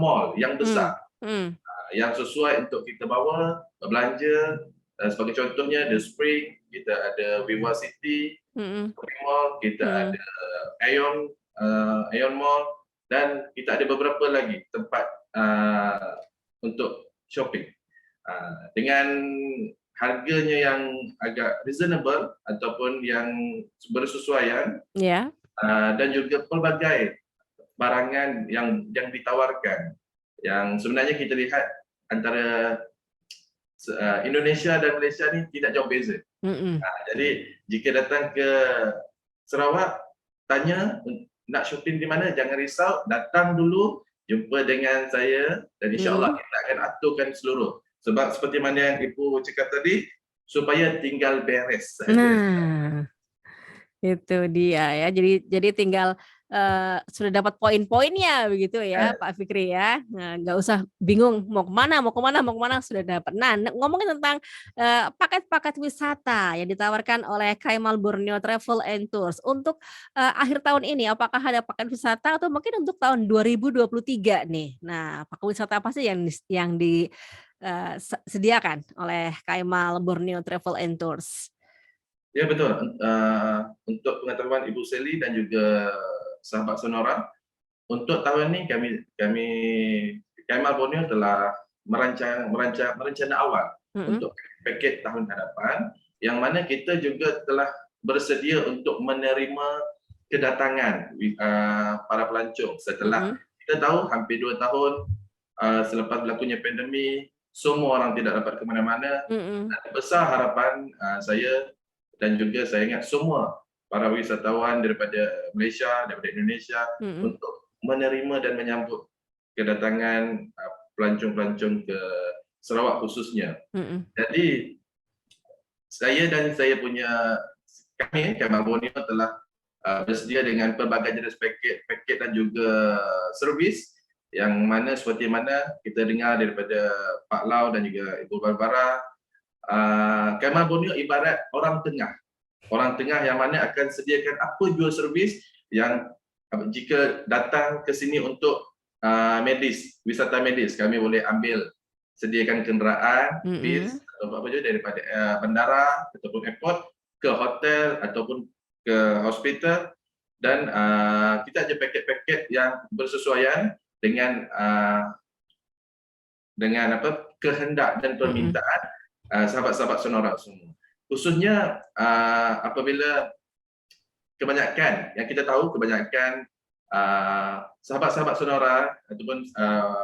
mall yang besar yang sesuai untuk kita bawa berbelanja. Sebagai contohnya The Spring, kita ada Viva City Mall, kita ada Aeon Mall, dan kita ada beberapa lagi tempat untuk shopping dengan harganya yang agak reasonable ataupun yang bersesuaian, dan juga pelbagai barangan yang ditawarkan yang sebenarnya kita lihat antara Indonesia dan Malaysia ni tidak jauh beza. Jadi jika datang ke Sarawak, tanya nak shopping di mana, jangan risau, datang dulu, jumpa dengan saya dan insya-Allah kita akan aturkan seluruh. Sebab seperti mana yang Ibu cakap tadi, supaya tinggal beres saja. Nah, itu dia ya. Jadi tinggal sudah dapat poin-poinnya begitu ya, Pak Fikri ya. Nah, nggak usah bingung mau kemana sudah dapat. Nah, ngomongin tentang paket-paket wisata yang ditawarkan oleh Kaimal Borneo Travel and Tours untuk akhir tahun ini, apakah ada paket wisata atau mungkin untuk tahun 2023 nih? Nah, paket wisata apa sih yang disediakan oleh Kaimal Borneo Travel and Tours? Ya betul. Untuk pengetahuan Ibu Seli dan juga sahabat Sonora, untuk tahun ini kami Kaimal Borneo telah merencana awal untuk paket tahun hadapan, yang mana kita juga telah bersedia untuk menerima kedatangan para pelancong setelah kita tahu hampir 2 tahun selepas berlakunya pandemik, semua orang tidak dapat ke mana-mana. Besar harapan saya dan juga saya ingat semua para wisatawan daripada Malaysia, daripada Indonesia untuk menerima dan menyambut kedatangan pelancong-pelancong ke Sarawak khususnya. Jadi kami Kaimal Borneo telah bersedia dengan pelbagai jenis paket dan juga servis yang mana seperti mana kita dengar daripada Pak Lau dan juga Ibu Barbara. Kaimal Borneo ibarat orang tengah yang mana akan sediakan apa jua servis yang jika datang ke sini untuk wisata medis, kami boleh sediakan kenderaan bis atau apa jua daripada bandara ataupun airport ke hotel ataupun ke hospital, dan kita ada paket-paket yang bersesuaian dengan kehendak dan permintaan sahabat-sahabat Sonora semua. Khususnya apabila kebanyakan sahabat-sahabat Sonora ataupun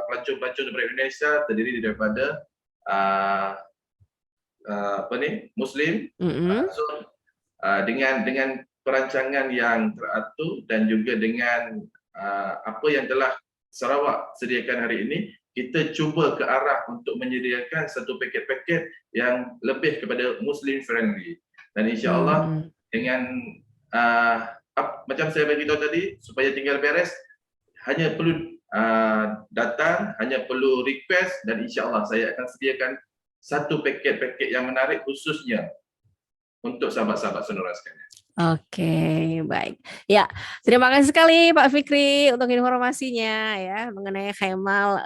pelancong-pelancong daripada Indonesia terdiri daripada Muslim, so dengan perancangan yang teratur dan juga dengan apa yang telah Sarawak sediakan hari ini, kita cuba ke arah untuk menyediakan satu paket-paket yang lebih kepada Muslim friendly, dan insya-Allah dengan macam saya beritahu tadi, supaya tinggal beres, hanya perlu datang, hanya perlu request, dan insya-Allah saya akan sediakan satu paket-paket yang menarik khususnya untuk sahabat-sahabat Sonora sekalian. Oke, baik. Ya, terima kasih sekali Pak Fikri untuk informasinya ya mengenai Hemal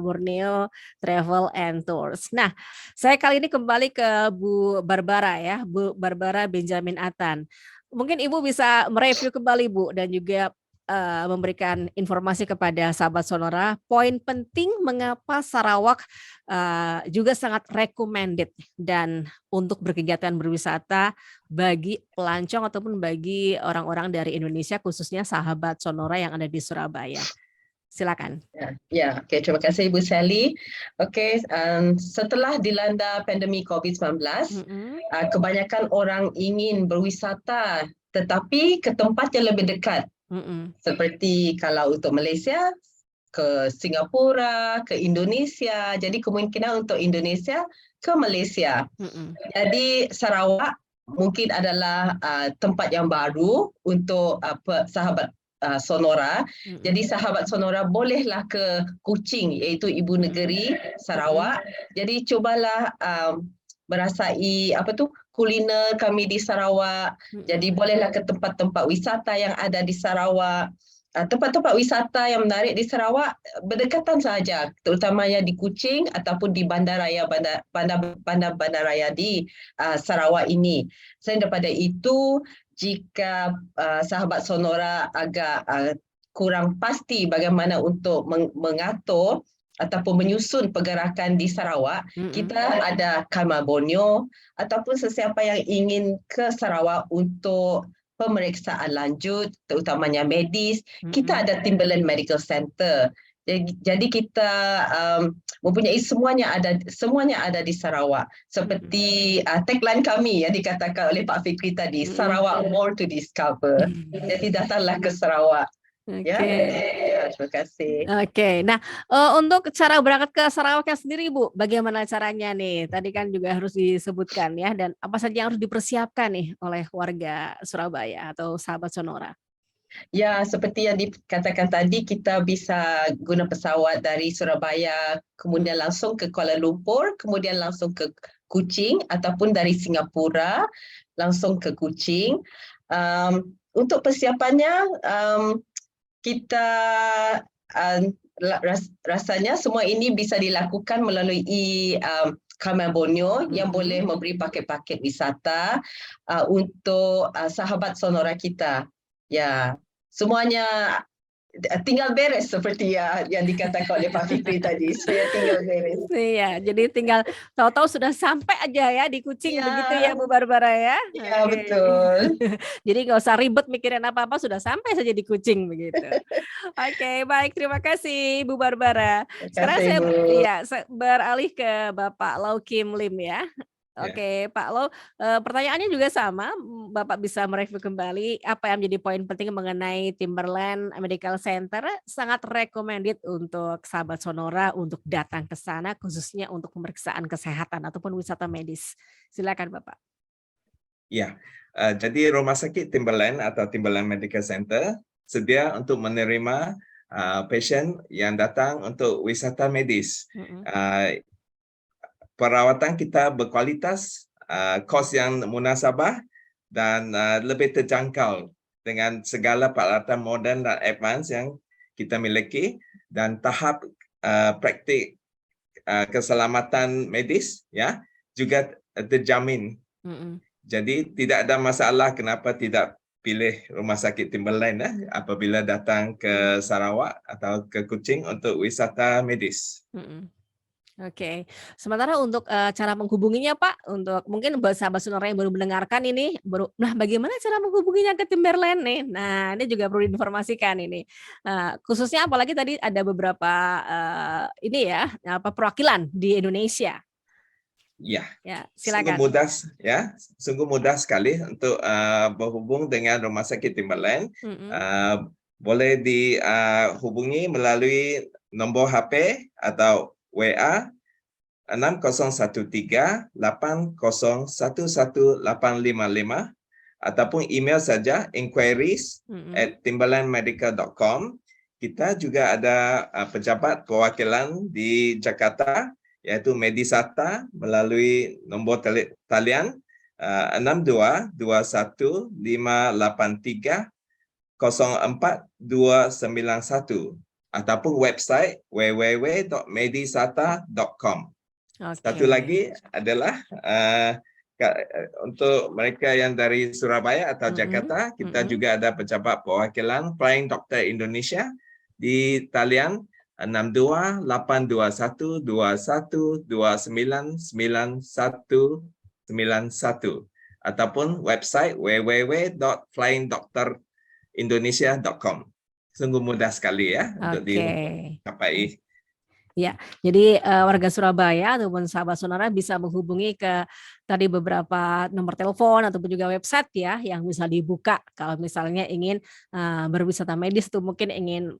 Borneo Travel and Tours. Nah, saya kali ini kembali ke Bu Barbara ya, Bu Barbara Benjamin Atan. Mungkin Ibu bisa mereview kembali Bu dan juga memberikan informasi kepada sahabat Sonora poin penting mengapa Sarawak juga sangat recommended dan untuk berkegiatan berwisata bagi pelancong ataupun bagi orang-orang dari Indonesia khususnya sahabat Sonora yang ada di Surabaya. Silakan. Oke, terima kasih Ibu Sally. Oke, setelah dilanda pandemi COVID-19, kebanyakan orang ingin berwisata tetapi ke tempat yang lebih dekat. Seperti kalau untuk Malaysia, ke Singapura, ke Indonesia. Jadi kemungkinan untuk Indonesia ke Malaysia. Jadi Sarawak mungkin adalah tempat yang baru untuk sahabat Sonora. Jadi sahabat Sonora bolehlah ke Kuching, iaitu ibu negeri Sarawak. Jadi cobalah merasai kuliner kami di Sarawak. Jadi bolehlah ke tempat-tempat wisata yang ada di Sarawak. Tempat-tempat wisata yang menarik di Sarawak berdekatan sahaja, terutamanya di Kuching ataupun di bandaraya di Sarawak ini. Selain daripada itu, jika sahabat Sonora agak kurang pasti bagaimana untuk mengatur ataupun menyusun pergerakan di Sarawak, kita ada Hemal Borneo ataupun sesiapa yang ingin ke Sarawak untuk pemeriksaan lanjut, terutamanya medis, kita ada Timberland Medical Center. Jadi kita mempunyai semuanya ada di Sarawak. Seperti tagline kami yang dikatakan oleh Pak Fikri tadi, Sarawak More to Discover. Jadi datanglah ke Sarawak. Ya, terima kasih. Oke, nah untuk cara berangkat ke Sarawaknya sendiri Bu, bagaimana caranya nih? Tadi kan juga harus disebutkan ya, dan apa saja yang harus dipersiapkan nih oleh warga Surabaya atau sahabat Sonora? Ya, seperti yang dikatakan tadi, kita bisa guna pesawat dari Surabaya, kemudian langsung ke Kuala Lumpur, kemudian langsung ke Kuching, ataupun dari Singapura langsung ke Kuching. Untuk persiapannya, kita rasanya semua ini bisa dilakukan melalui Hemal Borneo yang boleh memberi paket-paket wisata untuk sahabat Sonora kita. Ya, semuanya tinggal beres seperti yang dikatakan oleh Pak Fikri tadi. Saya tinggal beres. Iya, jadi tinggal tahu-tahu sudah sampai aja ya di Kuching begitu ya Bu Barbara ya. Iya, betul. Jadi nggak usah ribet mikirin apa-apa, sudah sampai saja di Kuching begitu. Oke, baik, terima kasih Bu Barbara. Sekarang saya beralih ke Bapak Lau Kim Lim ya. Oke, Pak Lau, pertanyaannya juga sama, Bapak bisa mereview kembali apa yang menjadi poin penting mengenai Timberland Medical Center, sangat recommended untuk sahabat Sonora untuk datang ke sana khususnya untuk pemeriksaan kesehatan ataupun wisata medis. Silakan Bapak. Ya, jadi Rumah Sakit Timberland atau Timberland Medical Center sedia untuk menerima pasien yang datang untuk wisata medis. Perawatan kita berkualitas, kos yang munasabah dan lebih terjangkau dengan segala peralatan moden dan advance yang kita miliki dan tahap praktik keselamatan medis ya juga terjamin. Jadi tidak ada masalah kenapa tidak pilih Rumah Sakit Timberland apabila datang ke Sarawak atau ke Kuching untuk wisata medis. Oke, sementara untuk cara menghubunginya Pak, untuk mungkin buat sahabat Sonora yang baru mendengarkan ini, nah bagaimana cara menghubunginya ke Timberland nih? Nah ini juga perlu diinformasikan ini, khususnya apalagi tadi ada beberapa ini ya, perwakilan di Indonesia. Ya, silakan. Sungguh mudah sekali untuk berhubung dengan Rumah Sakit Timberland. Boleh dihubungi melalui nombor HP atau WA 6013-8011-855 ataupun email saja inquiries@timberlandmedical.com. Kita juga ada pejabat perwakilan di Jakarta yaitu Medisata melalui nombor talian 6221-583-04291 ataupun website www.medisata.com. Satu lagi adalah untuk mereka yang dari Surabaya atau Jakarta, kita juga ada pejabat perwakilan Flying Doctor Indonesia di talian 62-821-21-299191 ataupun website www.flyingdoctorindonesia.com. Sungguh mudah sekali ya untuk dicapai. Ya, jadi warga Surabaya ataupun sahabat Sonora bisa menghubungi ke tadi beberapa nomor telepon ataupun juga website ya yang bisa dibuka kalau misalnya ingin berwisata medis tuh mungkin ingin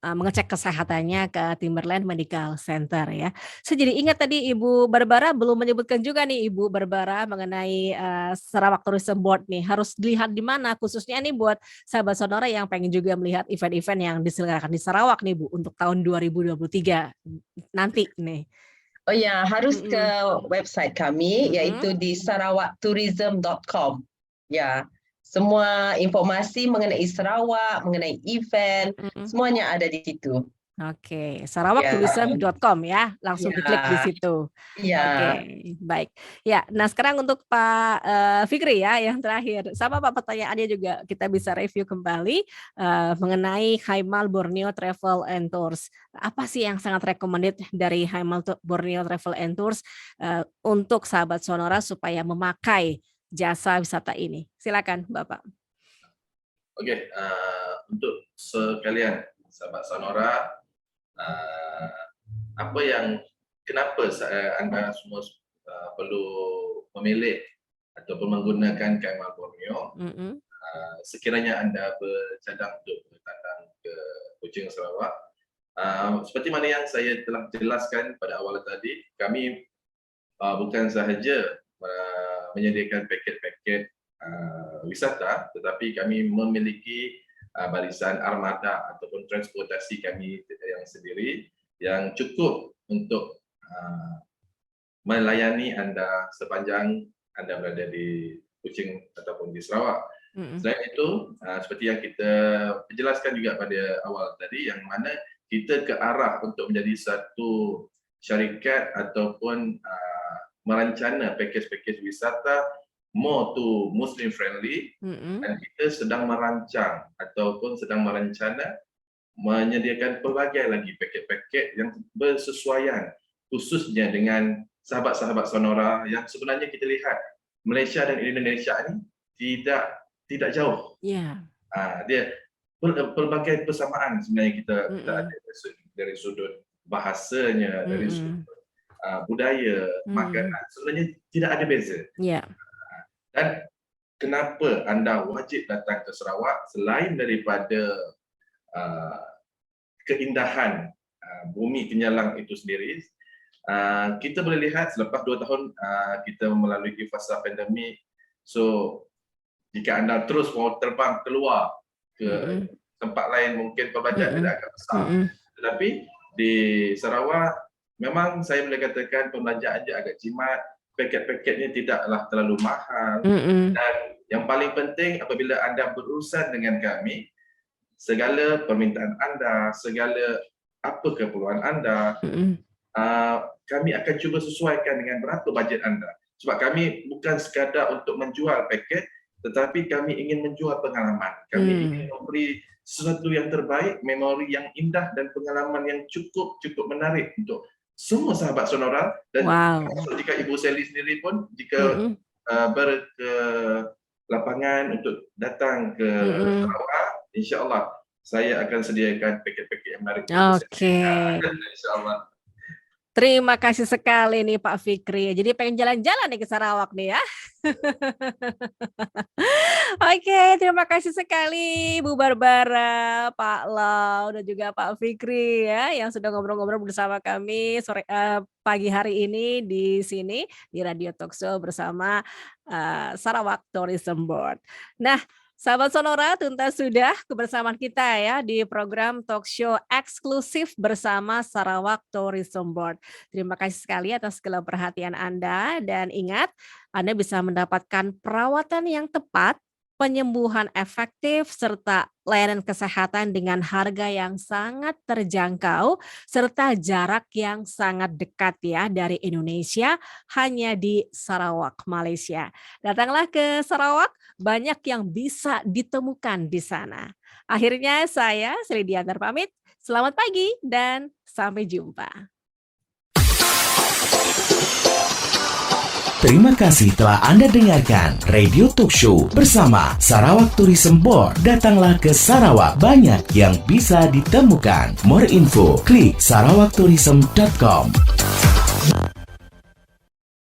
mengecek kesehatannya ke Timberland Medical Center ya. Saya jadi ingat tadi Ibu Barbara belum menyebutkan juga nih Ibu Barbara mengenai Sarawak Tourism Board nih harus dilihat di mana khususnya nih buat sahabat Sonora yang pengen juga melihat event-event yang diselenggarakan di Sarawak nih Bu untuk tahun 2023 nanti nih. Oh ya, harus ke website kami yaitu di sarawaktourism.com. Ya. Semua informasi mengenai Sarawak, mengenai event, semuanya ada di situ. Oke, sarawaktourism.com ya, langsung diklik di situ. Iya. Oke, baik. Ya, nah sekarang untuk Pak Fikri ya, yang terakhir. Sama Pak pertanyaannya juga kita bisa review kembali mengenai Haimal Borneo Travel and Tours. Apa sih yang sangat recommended dari Haimal Borneo Travel and Tours untuk sahabat Sonora supaya memakai jasa wisata ini? Silakan Bapak. Oke, untuk sekalian sahabat Sonora, kenapa anda semua perlu memilih ataupun menggunakan Haimal Borneo? Sekiranya anda bercadang untuk datang ke Kuching Sarawak, seperti mana yang saya telah jelaskan pada awal tadi, kami bukan sahaja menyediakan paket-paket wisata, tetapi kami memiliki barisan armada ataupun transportasi kami yang sendiri yang cukup untuk melayani anda sepanjang anda berada di Kuching ataupun di Sarawak. Selain itu, seperti yang kita jelaskan juga pada awal tadi, yang mana kita ke arah untuk menjadi satu syarikat ataupun merancana pakej-pakej wisata more to Muslim friendly, dan kita sedang merancang ataupun sedang merencana menyediakan pelbagai lagi paket-paket yang bersesuaian khususnya dengan sahabat-sahabat Sonora yang sebenarnya kita lihat Malaysia dan Indonesia ini tidak jauh. Dia pelbagai persamaan sebenarnya kita ada dari sudut bahasanya, dari sudut budaya, makanan, sebenarnya tidak ada beza. Dan kenapa anda wajib datang ke Sarawak selain daripada keindahan bumi Kenyalang itu sendiri, kita boleh lihat selepas 2 tahun kita melalui fasa pandemik, so jika anda terus mau terbang keluar ke tempat lain mungkin perbelanjaan agak besar, tetapi di Sarawak memang saya boleh katakan pembelanjaan dia agak jimat, paket-paketnya tidaklah terlalu mahal, dan yang paling penting apabila anda berurusan dengan kami, segala permintaan anda, segala apa keperluan anda, kami akan cuba sesuaikan dengan berapa bajet anda. Sebab kami bukan sekadar untuk menjual paket, tetapi kami ingin menjual pengalaman. Kami ingin memberi sesuatu yang terbaik, memori yang indah dan pengalaman yang cukup menarik untuk semua sahabat Sonora. Dan jika Ibu Sally sendiri pun jika ke lapangan untuk datang ke Sarawak, insya-Allah saya akan sediakan paket-paket yang menarik. Insya-Allah. Terima kasih sekali nih Pak Fikri. Jadi pengen jalan-jalan nih ke Sarawak nih ya. Oke, terima kasih sekali Bu Barbara, Pak Lau, dan juga Pak Fikri ya yang sudah ngobrol-ngobrol bersama kami pagi hari ini di sini di Radio Talkshow bersama Sarawak Tourism Board. Nah, Sahabat Sonora, tuntas sudah kebersamaan kita ya di program talk show eksklusif bersama Sarawak Tourism Board. Terima kasih sekali atas segala perhatian Anda dan ingat, Anda bisa mendapatkan perawatan yang tepat, penyembuhan efektif, serta layanan kesehatan dengan harga yang sangat terjangkau, serta jarak yang sangat dekat ya dari Indonesia hanya di Sarawak, Malaysia. Datanglah ke Sarawak, banyak yang bisa ditemukan di sana. Akhirnya saya, Sri Diantar pamit, selamat pagi dan sampai jumpa. Terima kasih telah Anda dengarkan Radio Talk Show bersama Sarawak Tourism Board. Datanglah ke Sarawak, banyak yang bisa ditemukan. More info, klik sarawaktourism.com.